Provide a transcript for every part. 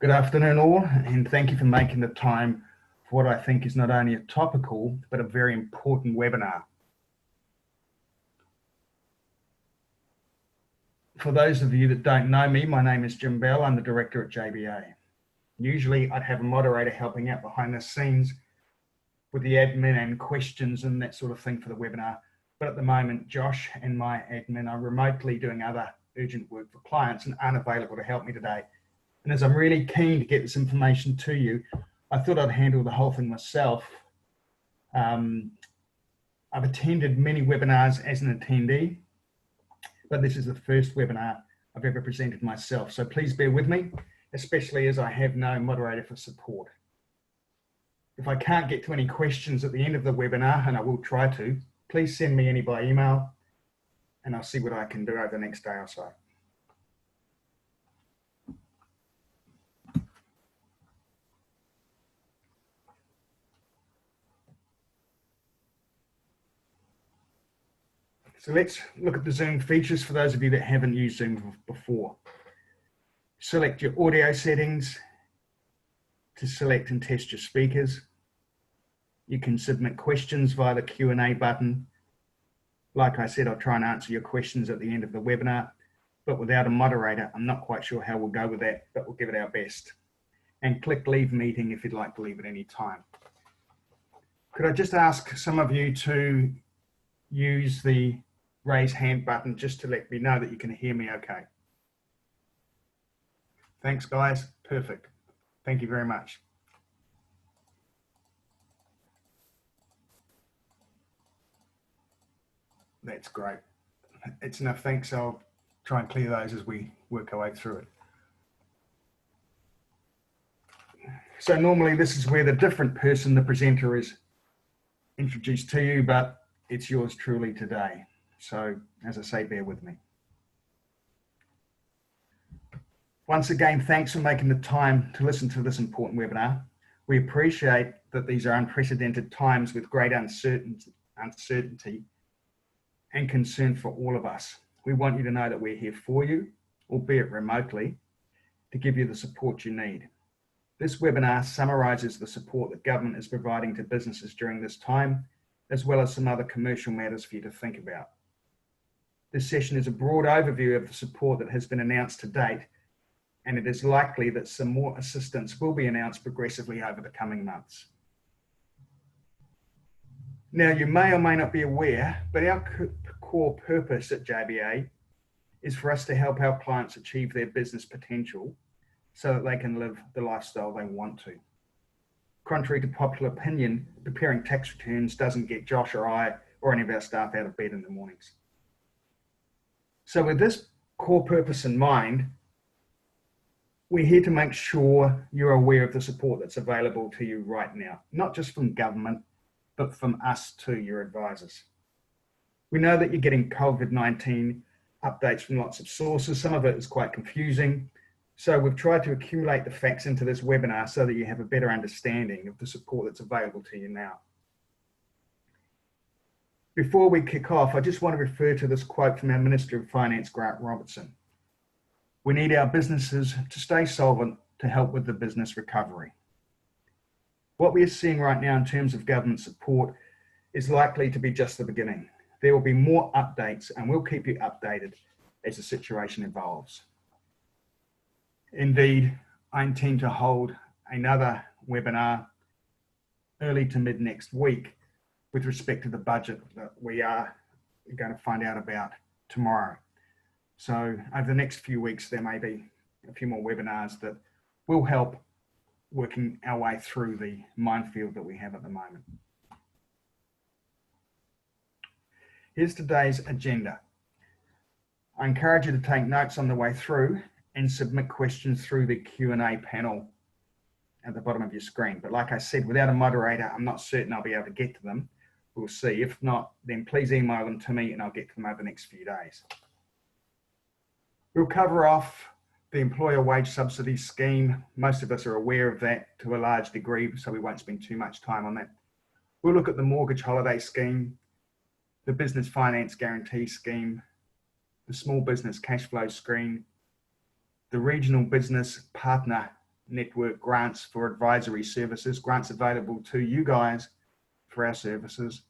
Good afternoon all, and thank you for making the time for what I think is not only a topical, but a very important webinar. For those of you that don't know me, my name is Jim Bell. I'm the director at JBA. Usually I'd have a moderator helping out behind the scenes with the admin and questions and that sort of thing for the webinar. But at the moment, Josh and my admin are remotely doing other urgent work for clients and aren't available to help me today. And as I'm really keen to get this information to you, I thought I'd handle the whole thing myself. I've attended many webinars as an attendee, but this is the first webinar I've ever presented myself. So please bear with me, especially as I have no moderator for support. If I can't get to any questions at the end of the webinar, and I will try to, please send me any by email and I'll see what I can do over the next day or so. So let's look at the Zoom features for those of you that haven't used Zoom before. Select your audio settings to select and test your speakers. You can submit questions via the Q&A button. Like I said, I'll try and answer your questions at the end of the webinar, but without a moderator, I'm not quite sure how we'll go with that, but we'll give it our best. And click leave meeting if you'd like to leave at any time. Could I just ask some of you to use the raise hand button just to let me know that you can hear me okay? Thanks guys, perfect. Thank you very much. That's great. It's enough, thanks. I'll try and clear those as we work our way through it. So normally this is where the different person, the presenter, is introduced to you, but it's yours truly today. So as I say, bear with me. Once again, thanks for making the time to listen to this important webinar. We appreciate that these are unprecedented times with great uncertainty and concern for all of us. We want you to know that we're here for you, albeit remotely, to give you the support you need. This webinar summarizes the support that government is providing to businesses during this time, as well as some other commercial matters for you to think about. This session is a broad overview of the support that has been announced to date, and it is likely that some more assistance will be announced progressively over the coming months. Now, you may or may not be aware, but our core purpose at JBA is for us to help our clients achieve their business potential so that they can live the lifestyle they want to. Contrary to popular opinion, preparing tax returns doesn't get Josh or I or any of our staff out of bed in the mornings. So with this core purpose in mind, we're here to make sure you're aware of the support that's available to you right now, not just from government, but from us too, your advisors. We know that you're getting COVID-19 updates from lots of sources. Some of it is quite confusing. So we've tried to accumulate the facts into this webinar so that you have a better understanding of the support that's available to you now. Before we kick off, I just want to refer to this quote from our Minister of Finance, Grant Robertson. We need our businesses to stay solvent to help with the business recovery. What we are seeing right now in terms of government support is likely to be just the beginning. There will be more updates and we'll keep you updated as the situation evolves. Indeed, I intend to hold another webinar early to mid next week with respect to the budget that we are going to find out about tomorrow. So over the next few weeks, there may be a few more webinars that will help working our way through the minefield that we have at the moment. Here's today's agenda. I encourage you to take notes on the way through and submit questions through the Q&A panel at the bottom of your screen. But like I said, without a moderator, I'm not certain I'll be able to get to them. We'll see. If not, then please email them to me and I'll get to them over the next few days. We'll cover off the employer wage subsidy scheme. Most of us are aware of that to a large degree, so we won't spend too much time on that. We'll look at the mortgage holiday scheme, the business finance guarantee scheme, the small business cash flow scheme, the regional business partner network grants for advisory services, grants available to you guys for our services,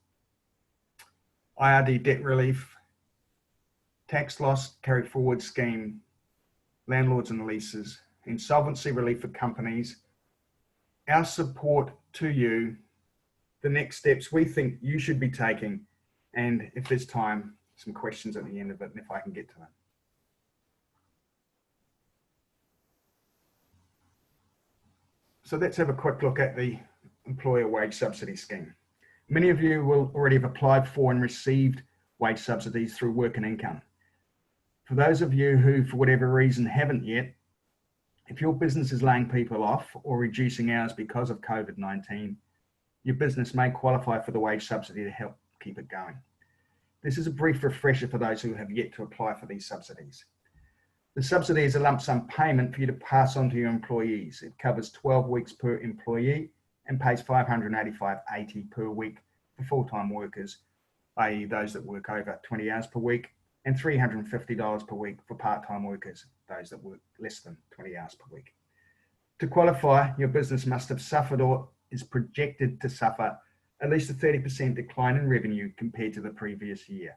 IRD debt relief, tax loss carried forward scheme, landlords and leases, insolvency relief for companies, our support to you, the next steps we think you should be taking, and if there's time, some questions at the end of it, and if I can get to them. So let's have a quick look at the employer wage subsidy scheme. Many of you will already have applied for and received wage subsidies through work and income. For those of you who, for whatever reason, haven't yet, if your business is laying people off or reducing hours because of COVID-19, your business may qualify for the wage subsidy to help keep it going. This is a brief refresher for those who have yet to apply for these subsidies. The subsidy is a lump sum payment for you to pass on to your employees. It covers 12 weeks per employee and pays $585.80 per week for full-time workers, i.e. those that work over 20 hours per week, and $350 per week for part-time workers, those that work less than 20 hours per week. To qualify, your business must have suffered or is projected to suffer at least a 30% decline in revenue compared to the previous year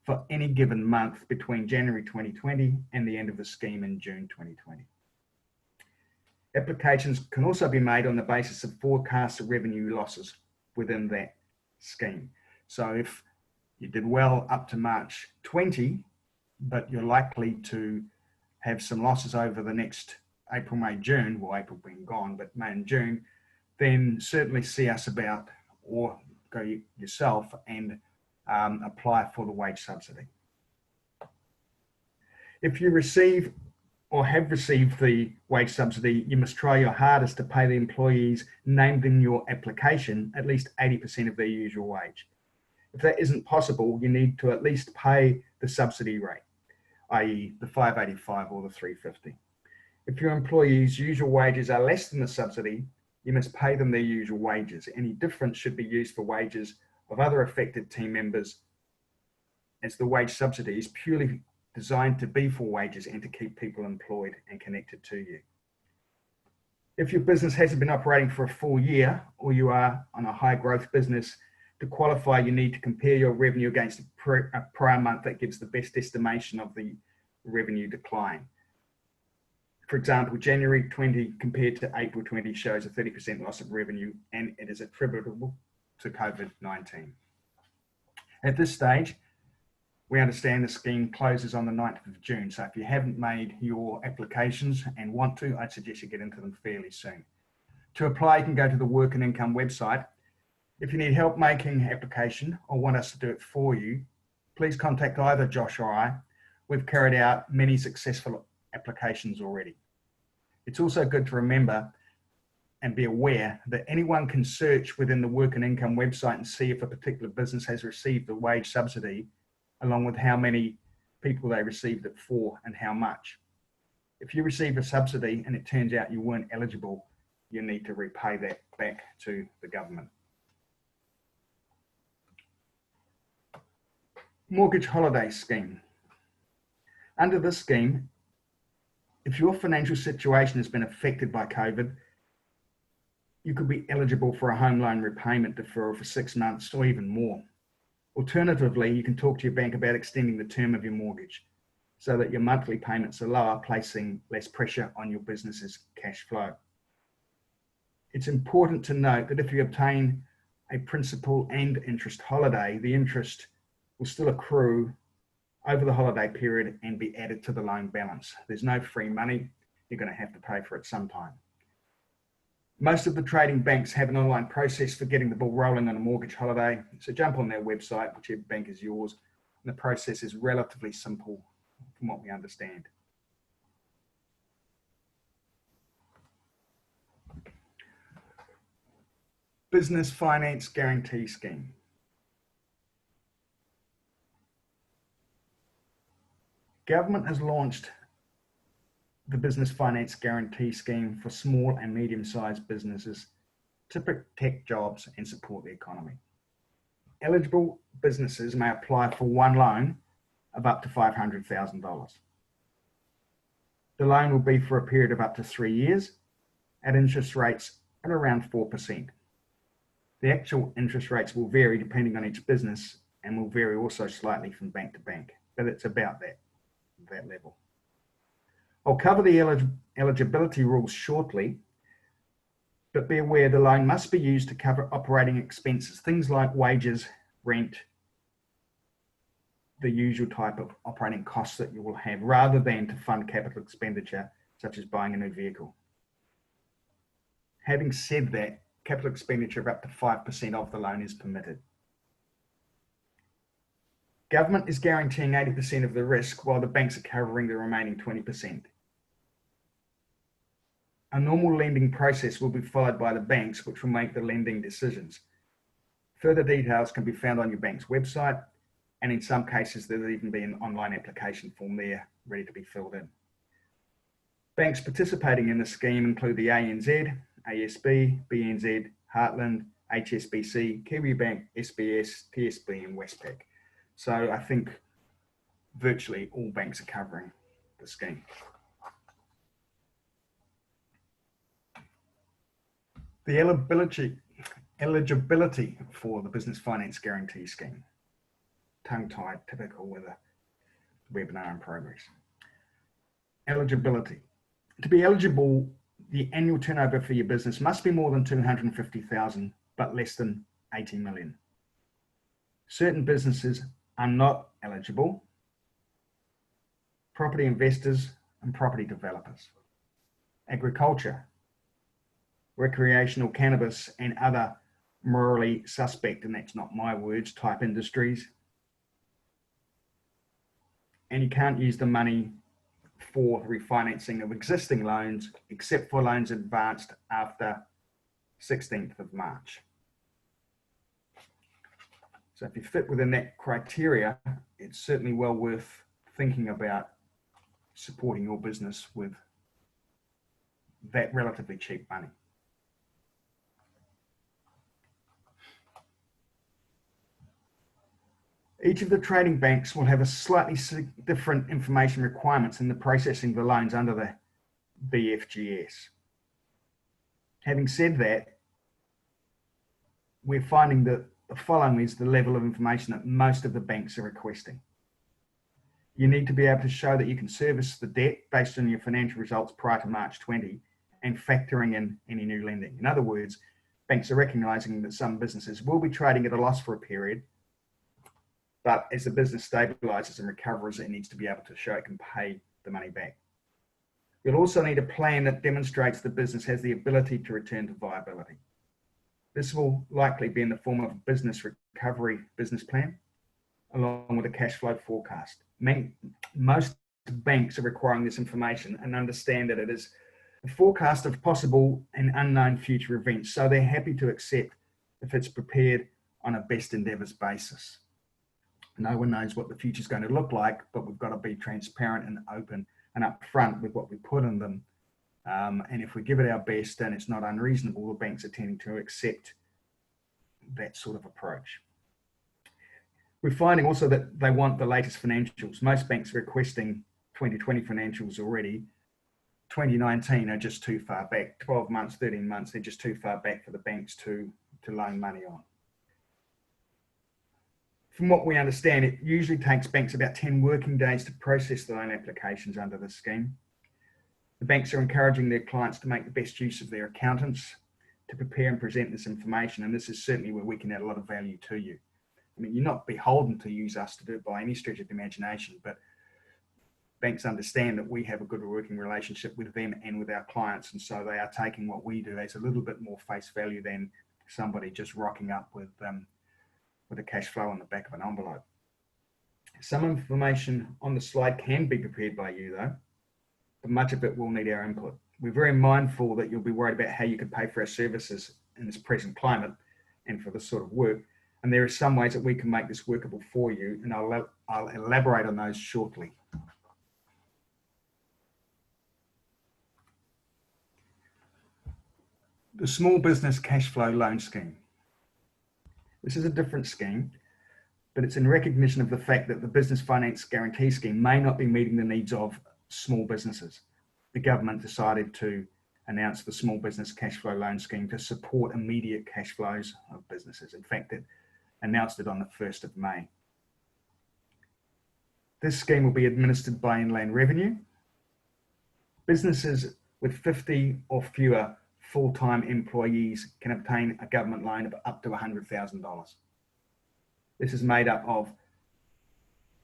for any given month between January 2020 and the end of the scheme in June 2020. Applications can also be made on the basis of forecasted revenue losses within that scheme. So if you did well up to March 20, but you're likely to have some losses over the next April, May, June, well, April being gone, but May and June, then certainly see us about or go yourself and apply for the wage subsidy. If you receive or have received the wage subsidy, you must try your hardest to pay the employees named in your application at least 80% of their usual wage. If that isn't possible, you need to at least pay the subsidy rate, i.e. the $585 or the $350. If your employees' usual wages are less than the subsidy, you must pay them their usual wages. Any difference should be used for wages of other affected team members, as the wage subsidy is purely designed to be for wages and to keep people employed and connected to you. If your business hasn't been operating for a full year, or you are on a high growth business, to qualify, you need to compare your revenue against a prior month that gives the best estimation of the revenue decline. For example, January 20 compared to April 20 shows a 30% loss of revenue, and it is attributable to COVID-19. At this stage, we understand the scheme closes on the 9th of June. So if you haven't made your applications and want to, I'd suggest you get into them fairly soon. To apply, you can go to the Work and Income website. If you need help making an application or want us to do it for you, please contact either Josh or I. We've carried out many successful applications already. It's also good to remember and be aware that anyone can search within the Work and Income website and see if a particular business has received the wage subsidy, along with how many people they received it for and how much. If you receive a subsidy and it turns out you weren't eligible, you need to repay that back to the government. Mortgage holiday scheme. Under this scheme, if your financial situation has been affected by COVID, you could be eligible for a home loan repayment deferral for 6 months or even more. Alternatively, you can talk to your bank about extending the term of your mortgage so that your monthly payments are lower, placing less pressure on your business's cash flow. It's important to note that if you obtain a principal and interest holiday, the interest will still accrue over the holiday period and be added to the loan balance. There's no free money. You're going to have to pay for it sometime. Most of the trading banks have an online process for getting the ball rolling on a mortgage holiday. So jump on their website, whichever bank is yours, and the process is relatively simple from what we understand. Business Finance Guarantee Scheme. Government has launched the Business Finance Guarantee Scheme for small and medium-sized businesses to protect jobs and support the economy. Eligible businesses may apply for one loan of up to $500,000. The loan will be for a period of up to 3 years at interest rates at around 4%. The actual interest rates will vary depending on each business and will vary also slightly from bank to bank, but it's about that level. I'll cover the eligibility rules shortly, but be aware the loan must be used to cover operating expenses, things like wages, rent, the usual type of operating costs that you will have, rather than to fund capital expenditure, such as buying a new vehicle. Having said that, capital expenditure of up to 5% of the loan is permitted. Government is guaranteeing 80% of the risk while the banks are covering the remaining 20%. A normal lending process will be followed by the banks, which will make the lending decisions. Further details can be found on your bank's website, and in some cases there'll even be an online application form there ready to be filled in. Banks participating in the scheme include the ANZ, ASB, BNZ, Heartland, HSBC, Kiwibank, SBS, TSB and Westpac. So I think virtually all banks are covering the scheme. The eligibility for the Business Finance Guarantee Scheme. Tongue-tied, typical with a webinar in progress. Eligibility. To be eligible, the annual turnover for your business must be more than 250,000, but less than 80 million. Certain businesses are not eligible: property investors and property developers, agriculture, recreational cannabis and other morally suspect, and that's not my words, type industries. And you can't use the money for refinancing of existing loans, except for loans advanced after 16th of March. So if you fit within that criteria, it's certainly well worth thinking about supporting your business with that relatively cheap money. Each of the trading banks will have a slightly different information requirements in the processing of the loans under the BFGS. Having said that, we're finding that the following is the level of information that most of the banks are requesting. You need to be able to show that you can service the debt based on your financial results prior to March 20 and factoring in any new lending. In other words, banks are recognising that some businesses will be trading at a loss for a period, but as the business stabilises and recovers, it needs to be able to show it can pay the money back. You'll also need a plan that demonstrates the business has the ability to return to viability. This will likely be in the form of a business recovery business plan, along with a cash flow forecast. Most banks are requiring this information and understand that it is a forecast of possible and unknown future events, so they're happy to accept if it's prepared on a best endeavours basis. No one knows what the future is going to look like, but we've got to be transparent and open and upfront with what we put in them. And if we give it our best and it's not unreasonable, the banks are tending to accept that sort of approach. We're finding also that they want the latest financials. Most banks are requesting 2020 financials already. 2019 are just too far back. 12 months, 13 months, they're just too far back for the banks to loan money on. From what we understand, it usually takes banks about 10 working days to process the loan applications under this scheme. The banks are encouraging their clients to make the best use of their accountants to prepare and present this information, and this is certainly where we can add a lot of value to you. I mean, you're not beholden to use us to do it by any stretch of the imagination, but banks understand that we have a good working relationship with them and with our clients, and so they are taking what we do as a little bit more face value than somebody just rocking up with a cash flow on the back of an envelope. Some information on the slide can be prepared by you though, but much of it will need our input. We're very mindful that you'll be worried about how you can pay for our services in this present climate and for this sort of work. And there are some ways that we can make this workable for you, and I'll elaborate on those shortly. The Small Business Cash Flow Loan Scheme. This is a different scheme, but it's in recognition of the fact that the Business Finance Guarantee Scheme may not be meeting the needs of small businesses. The government decided to announced the Small Business Cash Flow Loan Scheme to support immediate cash flows of businesses. In fact, it announced it on the 1st of May. This scheme will be administered by Inland Revenue. Businesses with 50 or fewer full-time employees can obtain a government loan of up to $100,000. This is made up of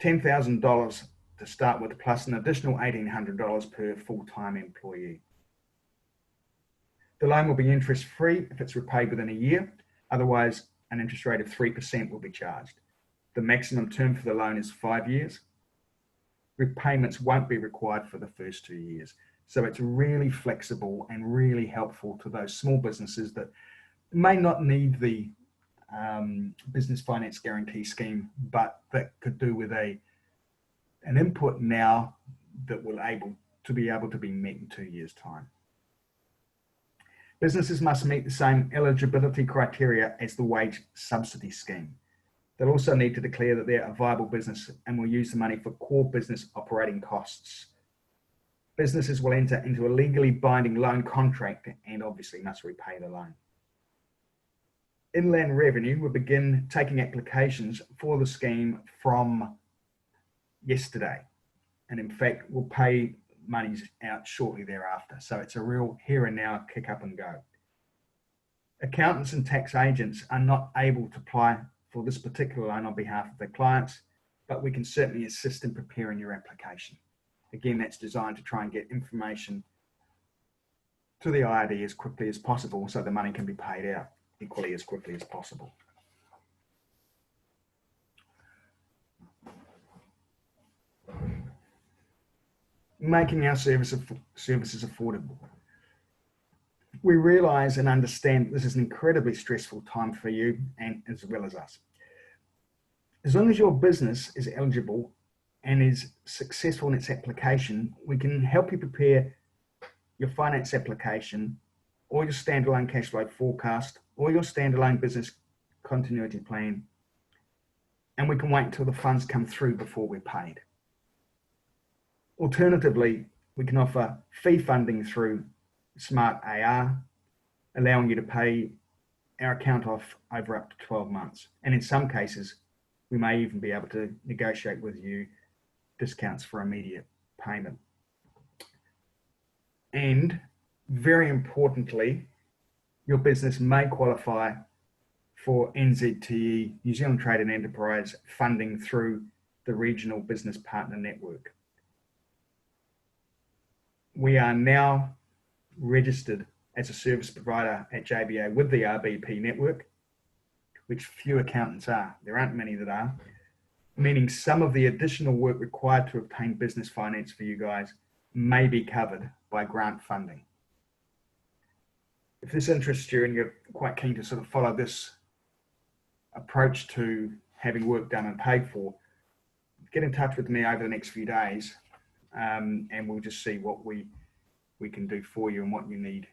$10,000 to start with, plus an additional $1,800 per full-time employee. The loan will be interest-free if it's repaid within a year. Otherwise, an interest rate of 3% will be charged. The maximum term for the loan is 5 years. Repayments won't be required for the first 2 years. So it's really flexible and really helpful to those small businesses that may not need the business finance guarantee scheme, but that could do with an input now that will be able to be met in 2 years' time. Businesses must meet the same eligibility criteria as the wage subsidy scheme. They'll also need to declare that they're a viable business and will use the money for core business operating costs. Businesses will enter into a legally binding loan contract and obviously must repay the loan. Inland Revenue will begin taking applications for the scheme from yesterday, and in fact will pay monies out shortly thereafter. So it's a real here and now, kick up and go. Accountants and tax agents are not able to apply for this particular loan on behalf of their clients, but we can certainly assist in preparing your application. Again, that's designed to try and get information to the IRD as quickly as possible so the money can be paid out equally as quickly as possible. Making our services affordable. We realise and understand this is an incredibly stressful time for you and as well as us. As long as your business is eligible and is successful in its application, we can help you prepare your finance application or your standalone cash flow forecast or your standalone business continuity plan, and we can wait until the funds come through before we're paid. Alternatively, we can offer fee funding through Smart AR, allowing you to pay our account off over up to 12 months. And in some cases, we may even be able to negotiate with you discounts for immediate payment. And very importantly, your business may qualify for NZTE, New Zealand Trade and Enterprise funding through the Regional Business Partner Network. We are now registered as a service provider at JBA with the RBP network, which few accountants are. There aren't many that are, meaning some of the additional work required to obtain business finance for you guys may be covered by grant funding. If this interests you and you're quite keen to sort of follow this approach to having work done and paid for, get in touch with me over the next few days, and we'll just see what we can do for you and what you need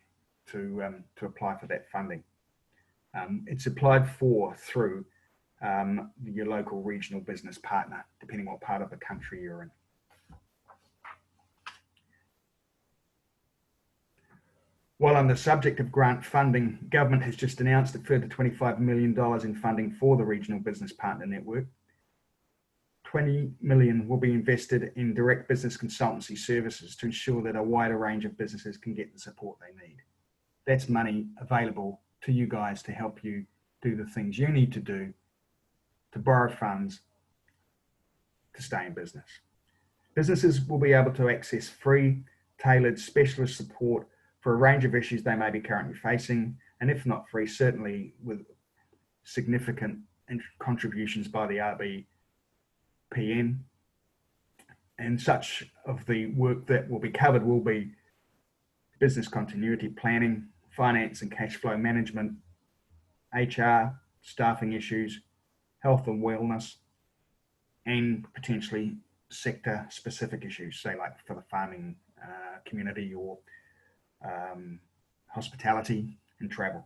to apply for that funding. It's applied for through your local regional business partner, depending what part of the country you're in. While on the subject of grant funding, government has just announced a further $25 million in funding for the Regional Business Partner Network. $20 million will be invested in direct business consultancy services to ensure that a wider range of businesses can get the support they need. That's money available to you guys to help you do the things you need to do to borrow funds to stay in business. Businesses will be able to access free, tailored specialist support for a range of issues they may be currently facing, and if not free, certainly with significant contributions by the RBPN. And such of the work that will be covered will be business continuity planning, finance and cash flow management, HR, staffing issues, health and wellness, and potentially sector specific issues, say like for the farming community or hospitality and travel.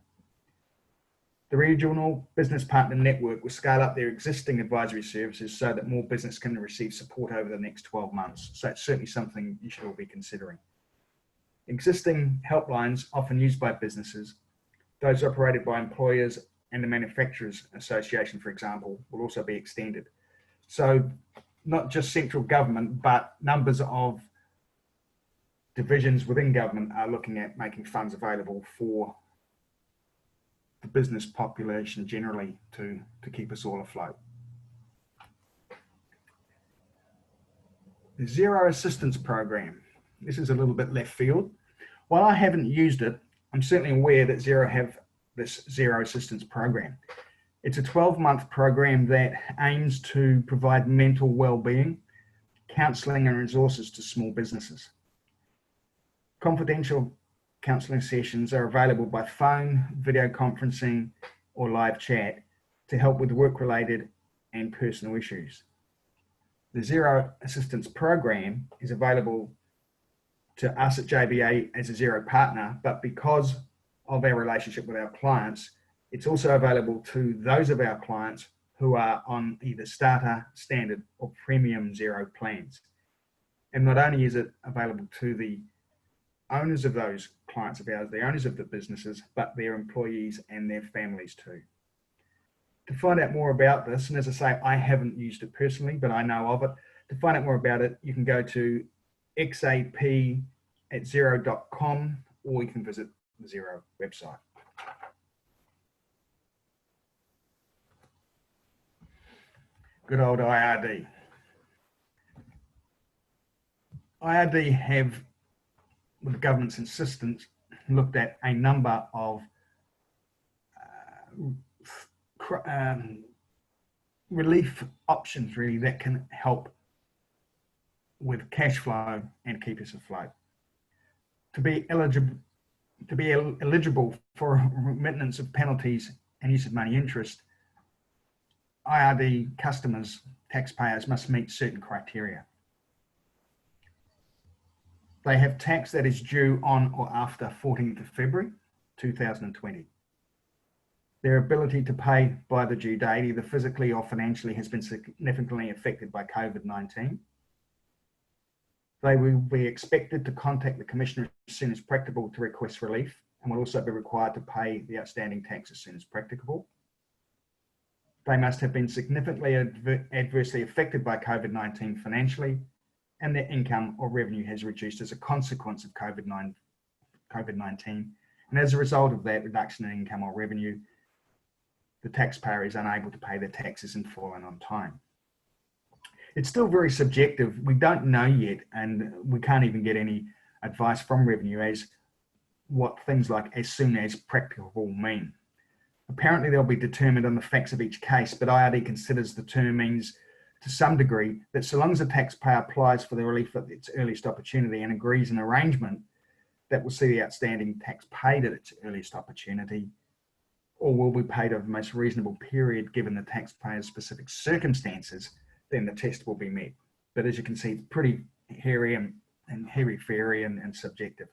The Regional Business Partner Network will scale up their existing advisory services so that more business can receive support over the next 12 months. So it's certainly something you should all be considering. Existing helplines often used by businesses, those operated by employers and the Manufacturers Association, for example, will also be extended. So not just central government, but numbers of divisions within government are looking at making funds available for the business population generally to keep us all afloat. The Zero Assistance Program. This is a little bit left field. While I haven't used it, I'm certainly aware that Xero have this Zero Assistance Program. It's a 12-month program that aims to provide mental well-being, counselling and resources to small businesses. Confidential counselling sessions are available by phone, video conferencing, or live chat to help with work-related and personal issues. The Zero Assistance Program is available to us at JBA as a Xero partner, but because of our relationship with our clients, it's also available to those of our clients who are on either starter, standard, or premium Xero plans. And not only is it available to the owners of those clients of ours, the owners of the businesses, but their employees and their families too. To find out more about this, and as I say, I haven't used it personally, but I know of it. To find out more about it, you can go to xap@xero.com, or you can visit the Xero website. Good old IRD. IRD have, with the government's insistence, looked at a number of relief options really that can help with cash flow and keep us afloat. To be eligible for remittance of penalties and use of money interest, IRD customers, taxpayers, must meet certain criteria. They have tax that is due on or after 14th of February 2020. Their ability to pay by the due date, either physically or financially, has been significantly affected by COVID-19. They will be expected to contact the Commissioner as soon as practicable to request relief, and will also be required to pay the outstanding tax as soon as practicable. They must have been significantly adversely affected by COVID-19 financially, and their income or revenue has reduced as a consequence of COVID-19. And as a result of that reduction in income or revenue, the taxpayer is unable to pay their taxes in full and on time. It's still very subjective. We don't know yet, and we can't even get any advice from Revenue as what things like as soon as practicable mean. Apparently they'll be determined on the facts of each case, but IRD considers the term means to some degree that so long as the taxpayer applies for the relief at its earliest opportunity and agrees an arrangement that will see the outstanding tax paid at its earliest opportunity, or will be paid over the most reasonable period given the taxpayer's specific circumstances, then the test will be met. But as you can see, it's pretty hairy and hairy-fairy and subjective.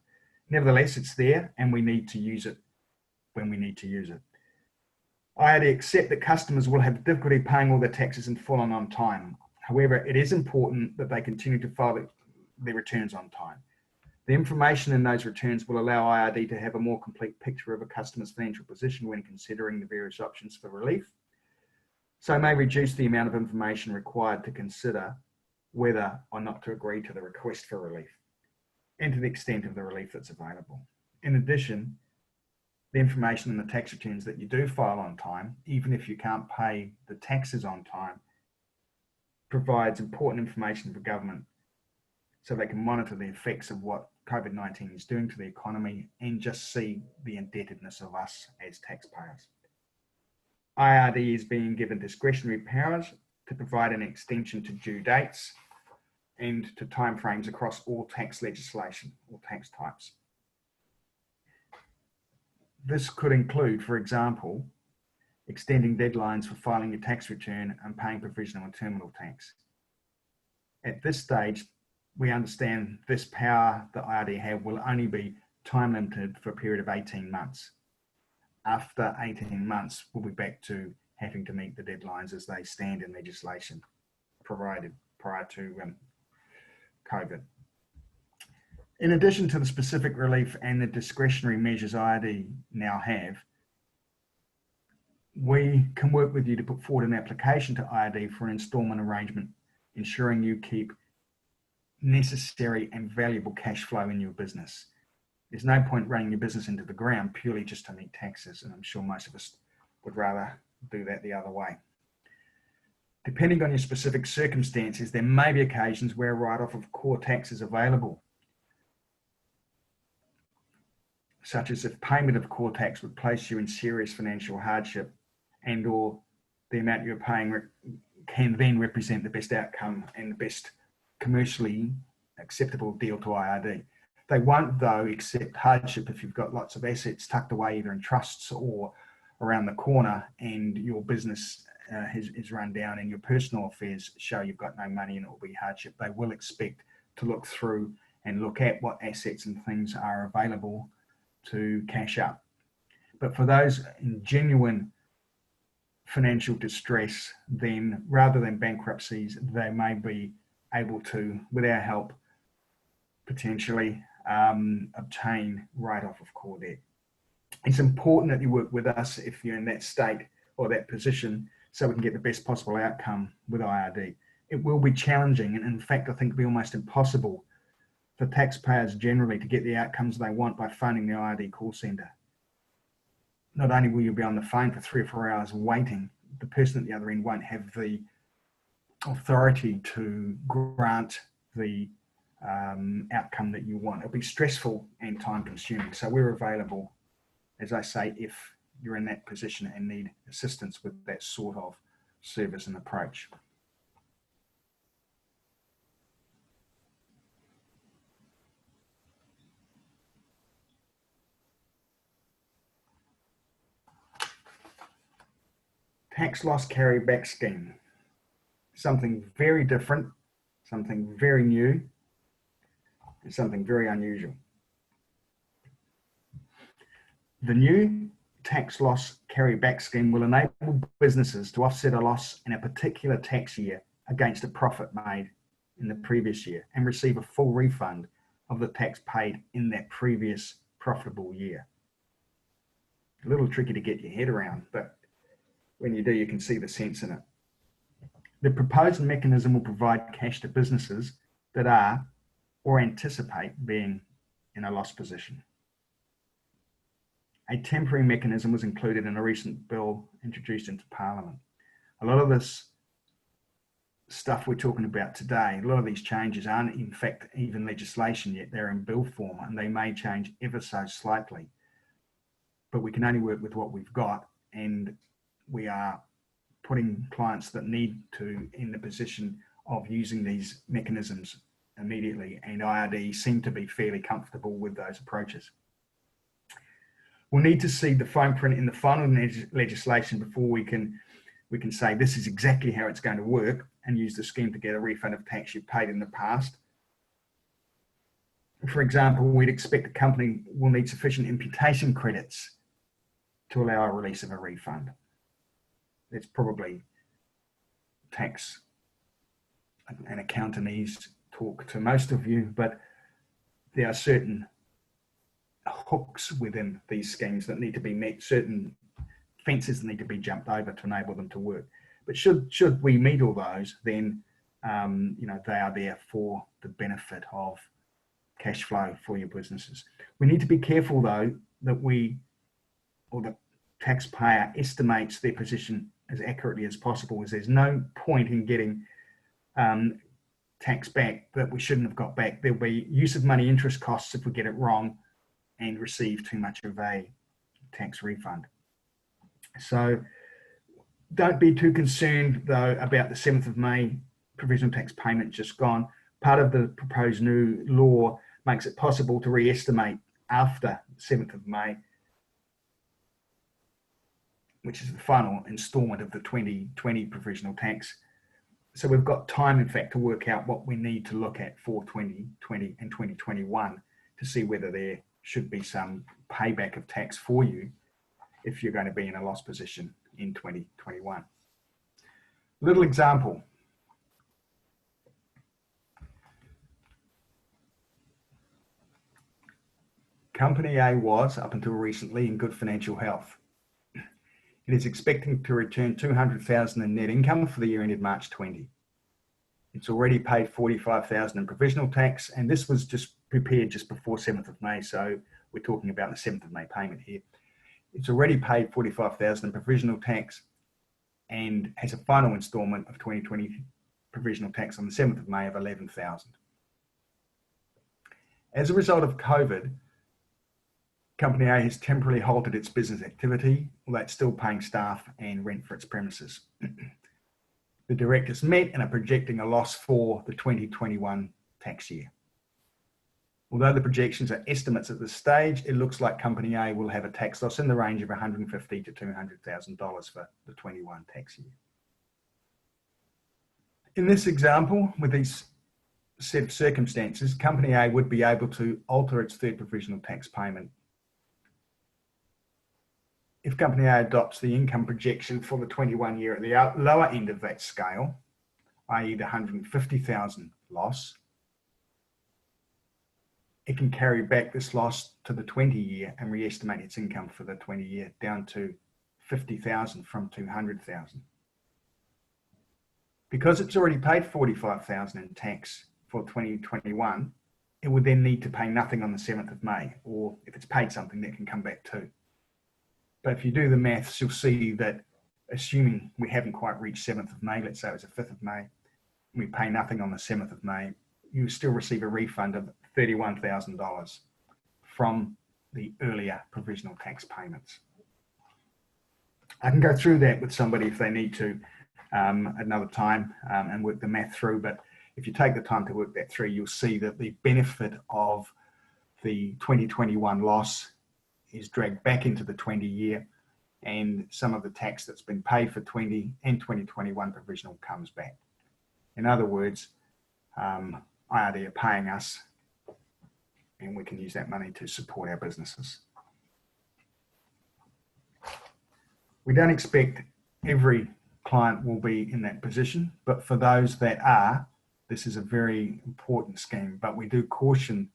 Nevertheless, it's there, and we need to use it when we need to use it. IRD accept that customers will have difficulty paying all their taxes in full and on time. However, it is important that they continue to file their returns on time. The information in those returns will allow IRD to have a more complete picture of a customer's financial position when considering the various options for relief, so may reduce the amount of information required to consider whether or not to agree to the request for relief and to the extent of the relief that's available. In addition, the information in the tax returns that you do file on time, even if you can't pay the taxes on time, provides important information for government so they can monitor the effects of what COVID-19 is doing to the economy and just see the indebtedness of us as taxpayers. IRD is being given discretionary powers to provide an extension to due dates and to timeframes across all tax legislation or tax types. This could include, for example, extending deadlines for filing your tax return and paying provisional and terminal tax. At this stage, we understand this power that IRD have will only be time limited for a period of 18 months. After 18 months, we'll be back to having to meet the deadlines as they stand in legislation provided prior to COVID. In addition to the specific relief and the discretionary measures IRD now have, we can work with you to put forward an application to IRD for an instalment arrangement, ensuring you keep necessary and valuable cash flow in your business. There's no point running your business into the ground purely just to meet taxes, and I'm sure most of us would rather do that the other way. Depending on your specific circumstances, there may be occasions where a write-off of core tax is available, such as if payment of core tax would place you in serious financial hardship, and or the amount you're paying can then represent the best outcome and the best commercially acceptable deal to IRD. They won't, though, accept hardship if you've got lots of assets tucked away either in trusts or around the corner and your business is run down and your personal affairs show you've got no money and it will be hardship. They will expect to look through and look at what assets and things are available to cash up. But for those in genuine financial distress, then rather than bankruptcies, they may be able to, with our help, potentially obtain write-off of core debt. It's important that you work with us if you're in that state or that position so we can get the best possible outcome with IRD. It will be challenging, and in fact, I think it'll be almost impossible for taxpayers generally to get the outcomes they want by phoning the IRD call centre. Not only will you be on the phone for 3 or 4 hours waiting, the person at the other end won't have the authority to grant the outcome that you want. It'll be stressful and time consuming. So we're available, as I say, if you're in that position and need assistance with that sort of service and approach. Tax loss carryback scheme. Something very different, something very new, and something very unusual. The new tax loss carryback scheme will enable businesses to offset a loss in a particular tax year against a profit made in the previous year and receive a full refund of the tax paid in that previous profitable year. A little tricky to get your head around, but when you do, you can see the sense in it. The proposed mechanism will provide cash to businesses that are or anticipate being in a loss position. A temporary mechanism was included in a recent bill introduced into Parliament. A lot of this stuff we're talking about today, a lot of these changes aren't in fact even legislation yet, they're in bill form and they may change ever so slightly. But we can only work with what we've got, and we are putting clients that need to in the position of using these mechanisms immediately, and IRD seem to be fairly comfortable with those approaches. We'll need to see the fine print in the final legislation before we can say this is exactly how it's going to work and use the scheme to get a refund of tax you've paid in the past. For example, we'd expect the company will need sufficient imputation credits to allow a release of a refund. It's probably tax and accountantese talk to most of you, but there are certain hooks within these schemes that need to be met, certain fences that need to be jumped over to enable them to work. But should we meet all those, then they are there for the benefit of cash flow for your businesses. We need to be careful though that the taxpayer estimates their position as accurately as possible, as there's no point in getting tax back that we shouldn't have got back. There'll be use of money interest costs if we get it wrong and receive too much of a tax refund. So don't be too concerned though about the 7th of May provisional tax payment just gone. Part of the proposed new law makes it possible to re-estimate after the 7th of May, which is the final instalment of the 2020 provisional tax. So we've got time, in fact, to work out what we need to look at for 2020 and 2021 to see whether there should be some payback of tax for you if you're going to be in a loss position in 2021. Little example. Company A was, up until recently, in good financial health. It is expecting to return $200,000 in net income for the year ended March 20. It's already paid $45,000 in provisional tax, and this was just prepared just before 7th of May, so we're talking about the 7th of May payment here. It's already paid $45,000 in provisional tax and has a final instalment of 2020 provisional tax on the 7th of May of $11,000. As a result of COVID, Company A has temporarily halted its business activity, although it's still paying staff and rent for its premises. The directors met and are projecting a loss for the 2021 tax year. Although the projections are estimates at this stage, it looks like Company A will have a tax loss in the range of $150,000 to $200,000 for the 21 tax year. In this example, with these set of circumstances, Company A would be able to alter its third provisional tax payment. If Company A adopts the income projection for the 21 year at the lower end of that scale, i.e. the $150,000 loss, it can carry back this loss to the 20 year and re-estimate its income for the 20 year down to $50,000 from $200,000. Because it's already paid $45,000 in tax for 2021, it would then need to pay nothing on the 7th of May, or if it's paid something, that can come back too. But if you do the maths, you'll see that assuming we haven't quite reached 7th of May, let's say it was the 5th of May, and we pay nothing on the 7th of May, you still receive a refund of $31,000 from the earlier provisional tax payments. I can go through that with somebody if they need to another time and work the math through, but if you take the time to work that through, you'll see that the benefit of the 2021 loss is dragged back into the 20 year, and some of the tax that's been paid for 20 and 2021 provisional comes back. In other words, IRD are paying us, and we can use that money to support our businesses. We don't expect every client will be in that position, but for those that are, this is a very important scheme. But we do caution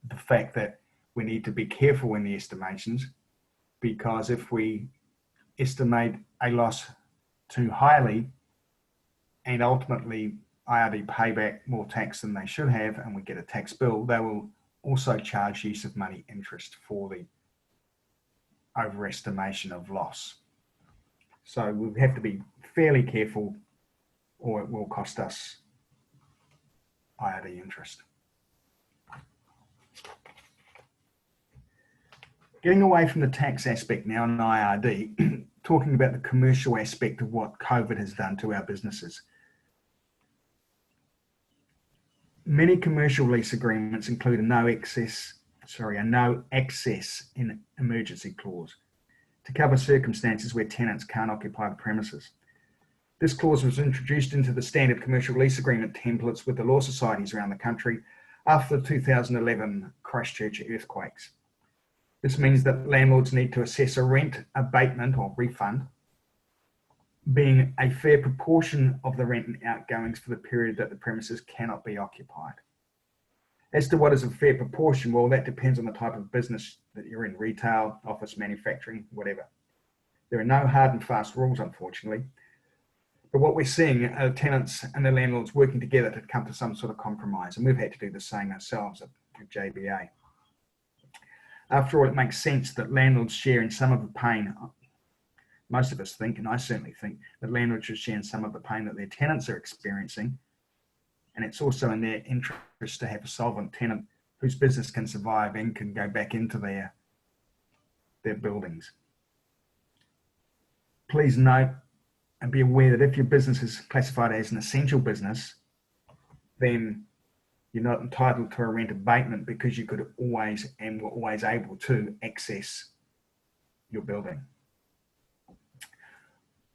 the fact that we need to be careful in the estimations, because if we estimate a loss too highly and ultimately IRD pay back more tax than they should have and we get a tax bill, they will also charge use of money interest for the overestimation of loss. So we have to be fairly careful, or it will cost us IRD interest. Getting away from the tax aspect now in IRD, talking about the commercial aspect of what COVID has done to our businesses. Many commercial lease agreements include a no access in emergency clause to cover circumstances where tenants can't occupy the premises. This clause was introduced into the standard commercial lease agreement templates with the law societies around the country after the 2011 Christchurch earthquakes. This means that landlords need to assess a rent abatement or refund being a fair proportion of the rent and outgoings for the period that the premises cannot be occupied. As to what is a fair proportion, well, that depends on the type of business that you're in: retail, office, manufacturing, whatever. There are no hard and fast rules, unfortunately. But what we're seeing are tenants and the landlords working together to come to some sort of compromise, and we've had to do the same ourselves at JBA. After all, it makes sense that landlords share in some of the pain. Most of us think, and I certainly think, that landlords should share in some of the pain that their tenants are experiencing. And it's also in their interest to have a solvent tenant whose business can survive and can go back into their buildings. Please note and be aware that if your business is classified as an essential business, then you're not entitled to a rent abatement, because you could always and were always able to access your building.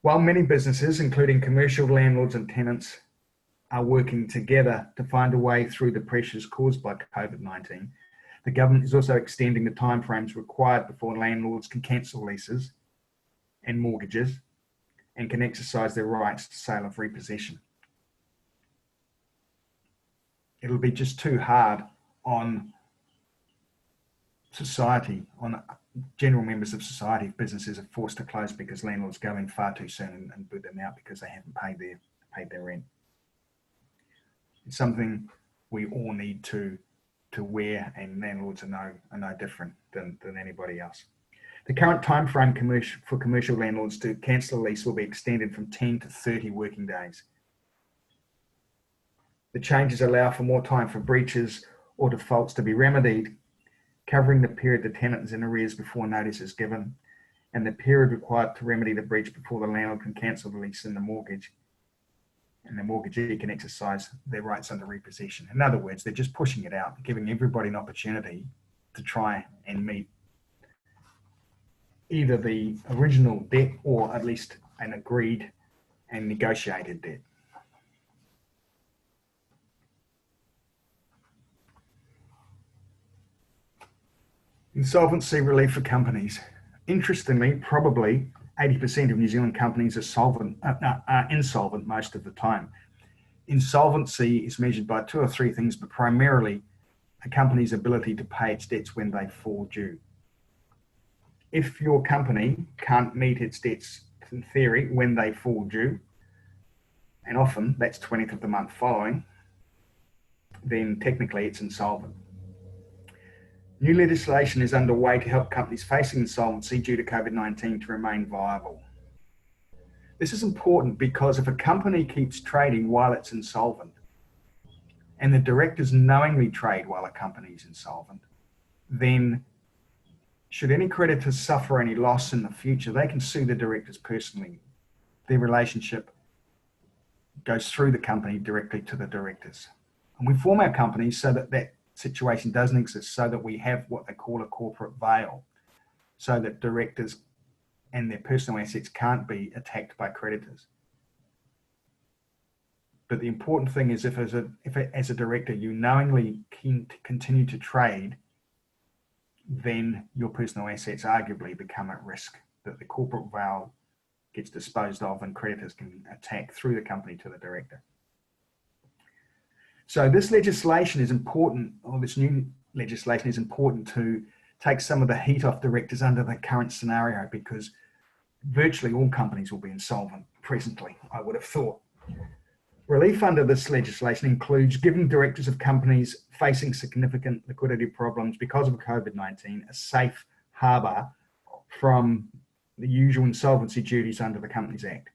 While many businesses, including commercial landlords and tenants, are working together to find a way through the pressures caused by COVID-19, the government is also extending the timeframes required before landlords can cancel leases and mortgages and can exercise their rights to sale of repossession. It'll be just too hard on society, on general members of society, if businesses are forced to close because landlords go in far too soon and boot them out because they haven't paid their rent. It's something we all need to wear, and landlords are no different than anybody else. The current time frame for commercial landlords to cancel a lease will be extended from 10 to 30 working days. The changes allow for more time for breaches or defaults to be remedied, covering the period the tenant is in arrears before notice is given, and the period required to remedy the breach before the landlord can cancel the lease and the mortgagee can exercise their rights under repossession. In other words, they're just pushing it out, giving everybody an opportunity to try and meet either the original debt or at least an agreed and negotiated debt. Insolvency relief for companies. Interestingly, probably 80% of New Zealand companies are insolvent most of the time. Insolvency is measured by two or three things, but primarily a company's ability to pay its debts when they fall due. If your company can't meet its debts, in theory, when they fall due, and often that's 20th of the month following, then technically it's insolvent. New legislation is underway to help companies facing insolvency due to COVID-19 to remain viable. This is important because if a company keeps trading while it's insolvent, and the directors knowingly trade while a company is insolvent, then should any creditors suffer any loss in the future, they can sue the directors personally. Their relationship goes through the company directly to the directors. And we form our companies so that that situation doesn't exist, so that we have what they call a corporate veil, so that directors and their personal assets can't be attacked by creditors. But the important thing is if as a director you knowingly continue to trade, then your personal assets arguably become at risk, that the corporate veil gets disposed of and creditors can attack through the company to the director. So this legislation is important, or this new legislation is important to take some of the heat off directors under the current scenario, because virtually all companies will be insolvent presently, I would have thought. Relief under this legislation includes giving directors of companies facing significant liquidity problems because of COVID-19 a safe harbour from the usual insolvency duties under the Companies Act.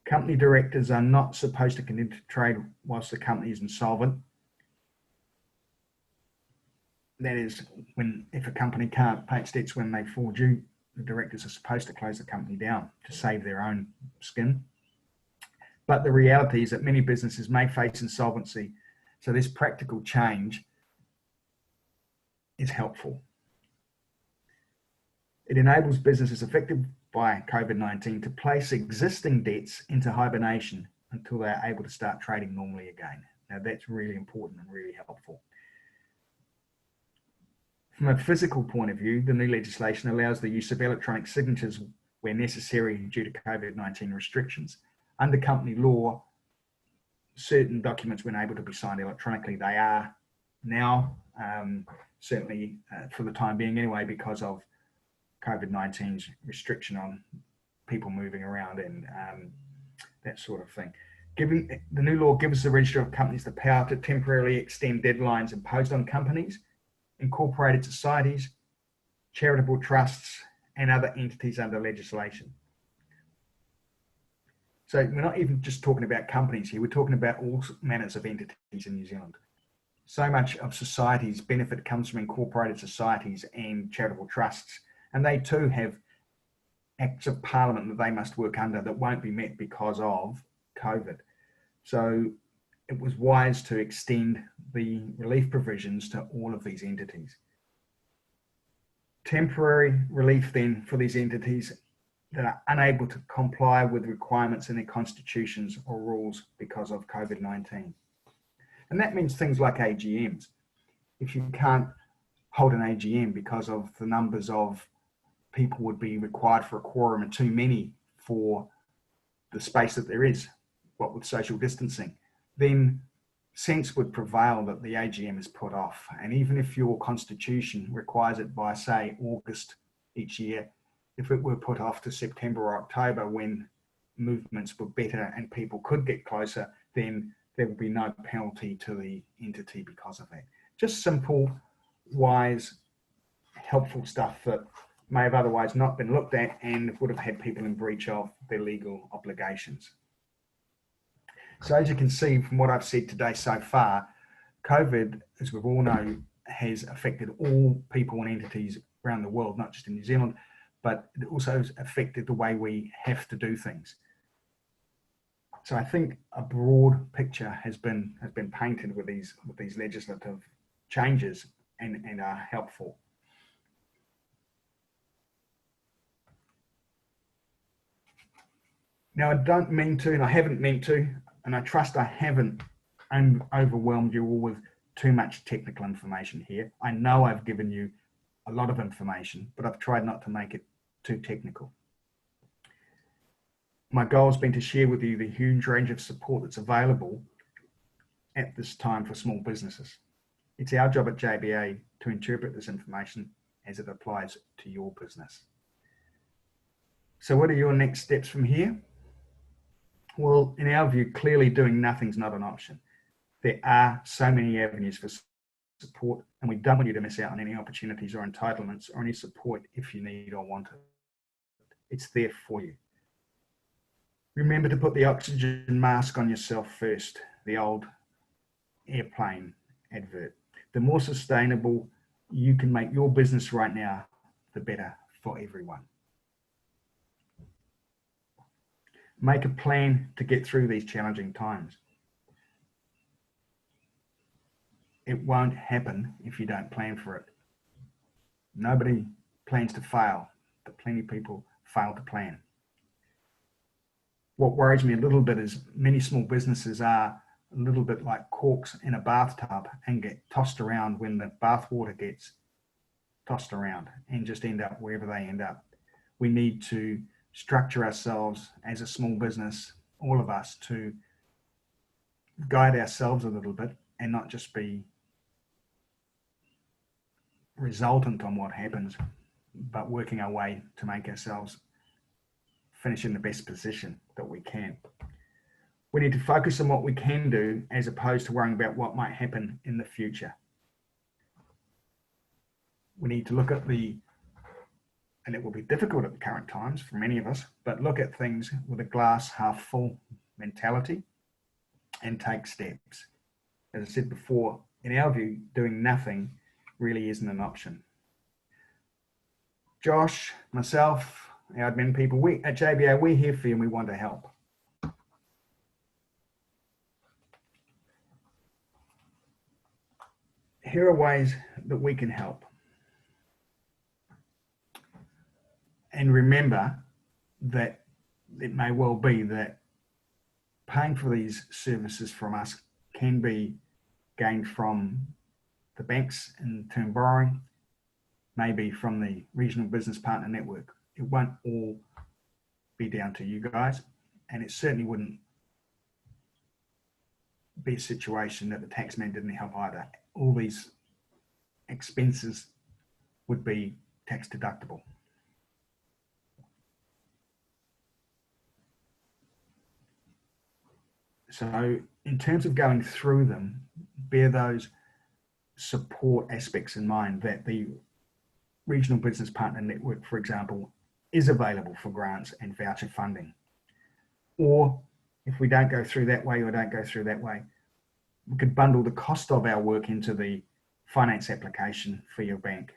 Company directors are not supposed to continue to trade whilst the company is insolvent. That is, if a company can't pay its debts when they fall due, the directors are supposed to close the company down to save their own skin. But the reality is that many businesses may face insolvency, so this practical change is helpful. It enables businesses affected by COVID-19 to place existing debts into hibernation until they're able to start trading normally again. Now that's really important and really helpful. From a physical point of view, the new legislation allows the use of electronic signatures where necessary due to COVID-19 restrictions. Under company law, certain documents, when able to be signed electronically, they are now, certainly for the time being anyway, because of COVID-19's restriction on people moving around and that sort of thing. The new law gives the Register of Companies the power to temporarily extend deadlines imposed on companies, incorporated societies, charitable trusts, and other entities under legislation. So we're not even just talking about companies here, we're talking about all manners of entities in New Zealand. So much of society's benefit comes from incorporated societies and charitable trusts, and they too have acts of parliament that they must work under that won't be met because of COVID. So it was wise to extend the relief provisions to all of these entities. Temporary relief then for these entities that are unable to comply with requirements in their constitutions or rules because of COVID-19. And that means things like AGMs. If you can't hold an AGM because of the numbers of people would be required for a quorum and too many for the space that there is, what with social distancing, then sense would prevail that the AGM is put off. And even if your constitution requires it by, say, August each year, if it were put off to September or October when movements were better and people could get closer, then there will be no penalty to the entity because of that. Just simple, wise, helpful stuff that may have otherwise not been looked at and would have had people in breach of their legal obligations. So as you can see from what I've said today so far, COVID, as we all know, has affected all people and entities around the world, not just in New Zealand, but it also has affected the way we have to do things. So I think a broad picture has been painted with these legislative changes and are helpful. Now, I don't mean to, and I haven't meant to, and I trust I haven't overwhelmed you all with too much technical information here. I know I've given you a lot of information, but I've tried not to make it too technical. My goal has been to share with you the huge range of support that's available at this time for small businesses. It's our job at JBA to interpret this information as it applies to your business. So what are your next steps from here? Well, in our view, clearly doing nothing's not an option. There are so many avenues for support, and we don't want you to miss out on any opportunities or entitlements or any support if you need or want it. It's there for you. Remember to put the oxygen mask on yourself first, the old airplane advert. The more sustainable you can make your business right now, the better for everyone. Make a plan to get through these challenging times. It won't happen if you don't plan for it. Nobody plans to fail, but plenty of people fail to plan. What worries me a little bit is many small businesses are a little bit like corks in a bathtub and get tossed around when the bath water gets tossed around and just end up wherever they end up. We need to structure ourselves as a small business, all of us, to guide ourselves a little bit and not just be resultant on what happens, but working our way to make ourselves finish in the best position that we can. We need to focus on what we can do as opposed to worrying about what might happen in the future. We need to look at and it will be difficult at the current times for many of us, but look at things with a glass half full mentality and take steps. As I said before, in our view, doing nothing really isn't an option. Josh, myself, our admin people, we at JBA, we're here for you and we want to help. Here are ways that we can help. And remember that it may well be that paying for these services from us can be gained from the banks in term borrowing, maybe from the regional business partner network. It won't all be down to you guys, and it certainly wouldn't be a situation that the taxman didn't help either. All these expenses would be tax deductible. So in terms of going through them, bear those support aspects in mind, that the regional business partner network, for example, is available for grants and voucher funding. Or if we don't go through that way or don't go through that way, we could bundle the cost of our work into the finance application for your bank.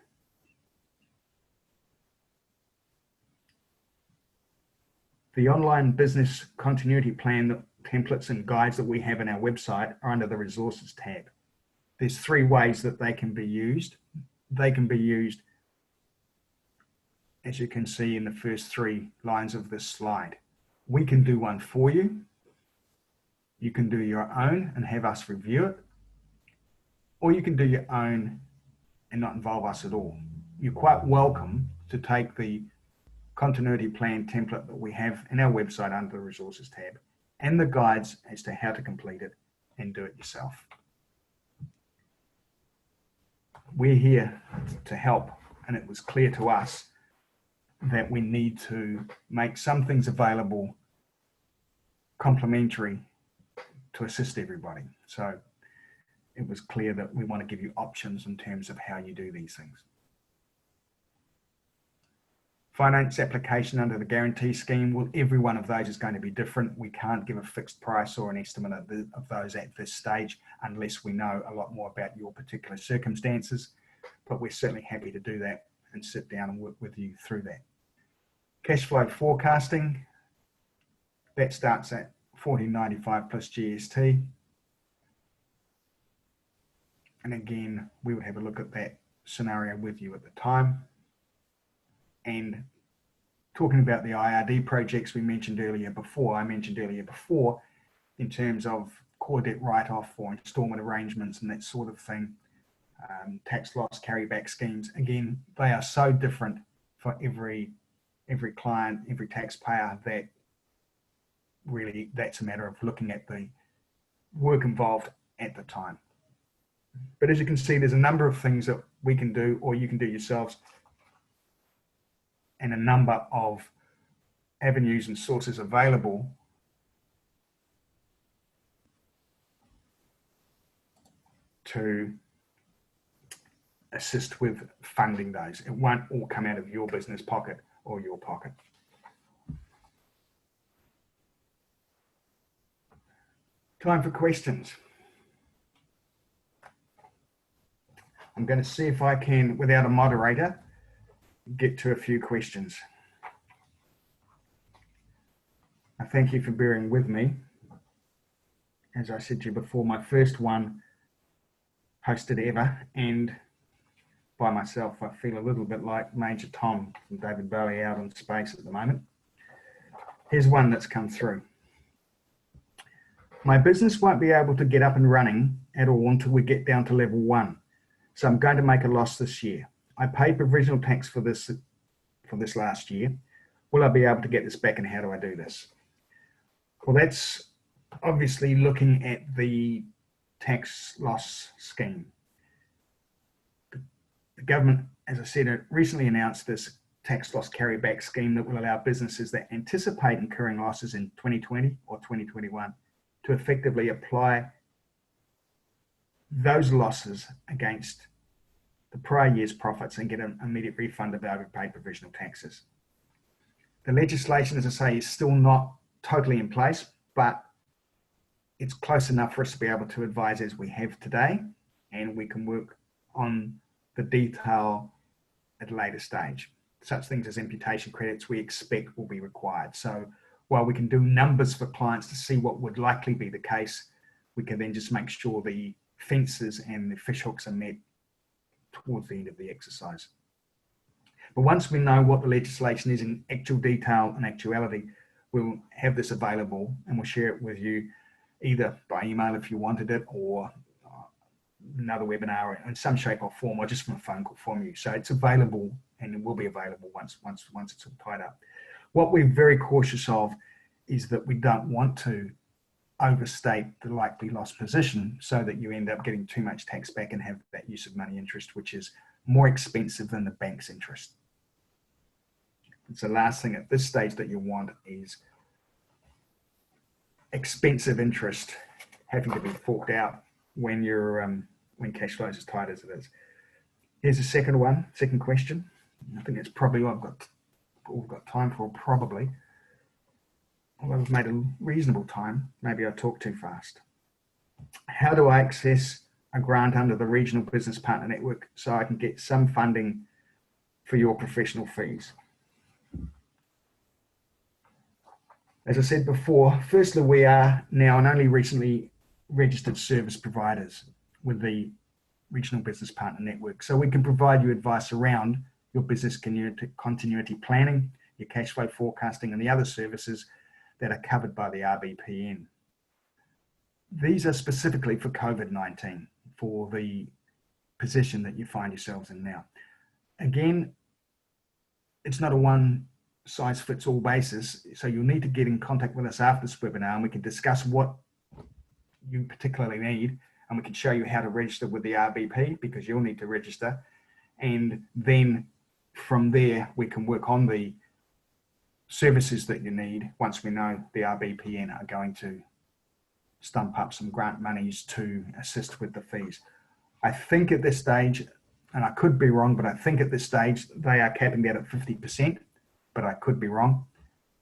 The online business continuity plan templates and guides that we have in our website are under the resources tab. There's 3 ways that they can be used. They can be used, as you can see in the first 3 lines of this slide. We can do one for you. You can do your own and have us review it. Or you can do your own and not involve us at all. You're quite welcome to take the continuity plan template that we have in our website under the resources tab and the guides as to how to complete it and do it yourself. We're here to help, and it was clear to us that we need to make some things available complementary to assist everybody. So it was clear that we want to give you options in terms of how you do these things. Finance application under the guarantee scheme, well, every one of those is going to be different. We can't give a fixed price or an estimate of those at this stage unless we know a lot more about your particular circumstances, but we're certainly happy to do that and sit down and work with you through that. Cash flow forecasting, that starts at $14.95 plus GST. And again, we would have a look at that scenario with you at the time. And talking about the IRD projects I mentioned earlier before, in terms of core debt write-off or instalment arrangements and that sort of thing, tax loss carryback schemes, again, they are so different for every client, every taxpayer, that really that's a matter of looking at the work involved at the time. But as you can see, there's a number of things that we can do or you can do yourselves, and a number of avenues and sources available to assist with funding those. It won't all come out of your business pocket or your pocket. Time for questions. I'm going to see if I can, without a moderator, get to a few questions. I thank you for bearing with me. As I said to you before, my first one hosted ever, and by myself, I feel a little bit like Major Tom from David Bowie out in space at the moment. Here's one that's come through. My business won't be able to get up and running at all until we get down to level 1. So I'm going to make a loss this year. I paid provisional tax for this last year. Will I be able to get this back, and how do I do this? Well, that's obviously looking at the tax loss scheme. The government, as I said, recently announced this tax loss carryback scheme that will allow businesses that anticipate incurring losses in 2020 or 2021 to effectively apply those losses against the prior year's profits and get an immediate refund of overpaid provisional taxes. The legislation, as I say, is still not totally in place, but it's close enough for us to be able to advise as we have today, and we can work on the detail at a later stage. Such things as imputation credits we expect will be required. So while we can do numbers for clients to see what would likely be the case, we can then just make sure the fences and the fishhooks are met towards the end of the exercise. But once we know what the legislation is in actual detail and actuality, we'll have this available and we'll share it with you either by email if you wanted it, or another webinar in some shape or form, or just from a phone call from you. So it's available, and it will be available once it's all tied up. What we're very cautious of is that we don't want to overstate the likely loss position so that you end up getting too much tax back and have that use of money interest, which is more expensive than the bank's interest. It's the last thing at this stage that you want is expensive interest having to be forked out when you're when cash flow is as tight as it is. Here's the second question. I think that's probably all we've got time for, probably. Although we've made a reasonable time, maybe I talk too fast. How do I access a grant under the Regional Business Partner Network so I can get some funding for your professional fees? As I said before, firstly, we are now and only recently registered service providers with the Regional Business Partner Network. So we can provide you advice around your business continuity planning, your cash flow forecasting, and the other services that are covered by the RBPN. These are specifically for COVID-19, for the position that you find yourselves in now. Again, it's not a one-size-fits-all basis, so you'll need to get in contact with us after this webinar and we can discuss what you particularly need, and we can show you how to register with the RBP, because you'll need to register. And then from there, we can work on the services that you need once we know the RBPN are going to stump up some grant monies to assist with the fees. I think at this stage, and I could be wrong, but I think at this stage they are capping that at 50%, but I could be wrong.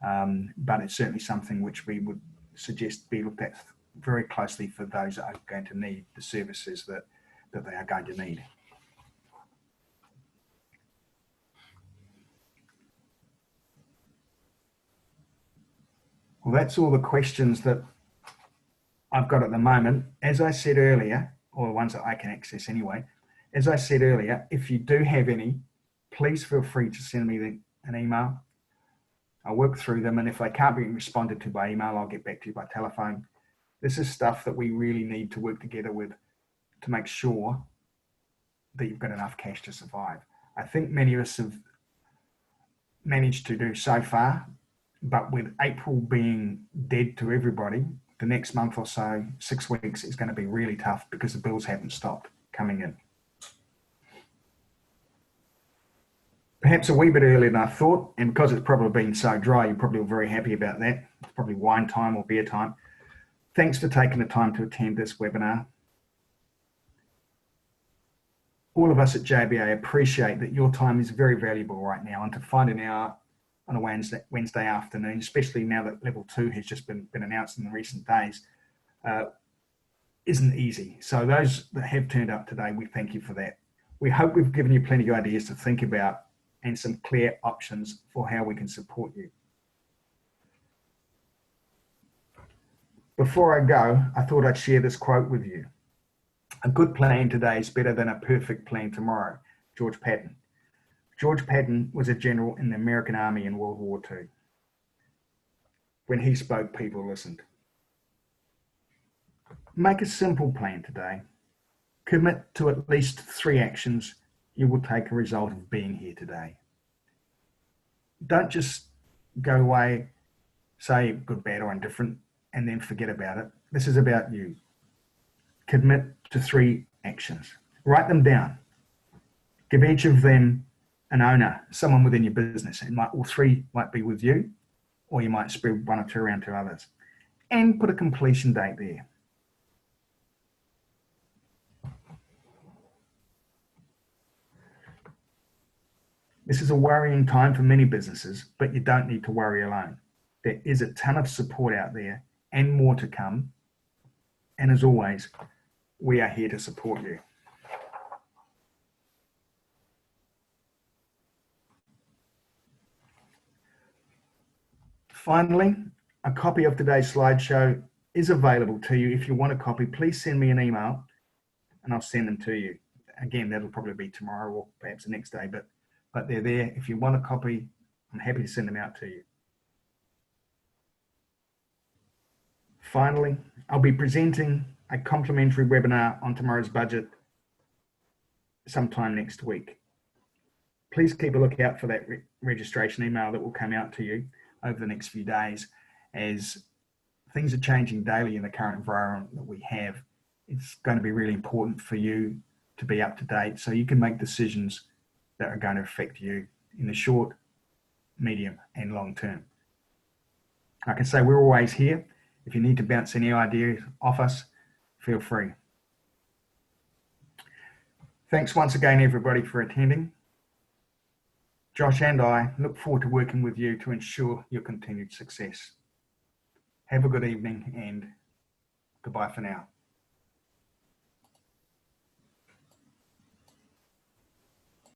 But it's certainly something which we would suggest be looked at very closely for those that are going to need the services that they are going to need. Well, that's all the questions that I've got at the moment. As I said earlier, or the ones that I can access anyway, as I said earlier, if you do have any, please feel free to send me an email. I'll work through them, and if they can't be responded to by email, I'll get back to you by telephone. This is stuff that we really need to work together with to make sure that you've got enough cash to survive. I think many of us have managed to do so far, but with April being dead to everybody, the next month or so, 6 weeks, is going to be really tough because the bills haven't stopped coming in. Perhaps a wee bit earlier than I thought, and because it's probably been so dry, you're probably all very happy about that. It's probably wine time or beer time. Thanks for taking the time to attend this webinar. All of us at JBA appreciate that your time is very valuable right now, and to find an hour on a Wednesday afternoon, especially now that level 2 has just been announced in the recent days, isn't easy. So those that have turned up today, we thank you for that. We hope we've given you plenty of ideas to think about and some clear options for how we can support you. Before I go, I thought I'd share this quote with you. A good plan today is better than a perfect plan tomorrow. George Patton. George Patton was a general in the American Army in World War II. When he spoke, people listened. Make a simple plan today. Commit to at least 3 actions you will take a result of being here today. Don't just go away, say good, bad, or indifferent, and then forget about it. This is about you. Commit to 3 actions. Write them down. Give each of them an owner, someone within your business. All 3 might be with you, or you might spread 1 or 2 around to others. And put a completion date there. This is a worrying time for many businesses, but you don't need to worry alone. There is a ton of support out there and more to come. And as always, we are here to support you. Finally, a copy of today's slideshow is available to you. If you want a copy, please send me an email and I'll send them to you. Again, that'll probably be tomorrow or perhaps the next day, but they're there. If you want a copy, I'm happy to send them out to you. Finally, I'll be presenting a complimentary webinar on tomorrow's budget sometime next week. Please keep a lookout for that registration email that will come out to you over the next few days. As things are changing daily in the current environment that we have, it's going to be really important for you to be up to date so you can make decisions that are going to affect you in the short, medium, and long term. I can say we're always here. If you need to bounce any ideas off us, feel free. Thanks once again, everybody, for attending. Josh and I look forward to working with you to ensure your continued success. Have a good evening and goodbye for now.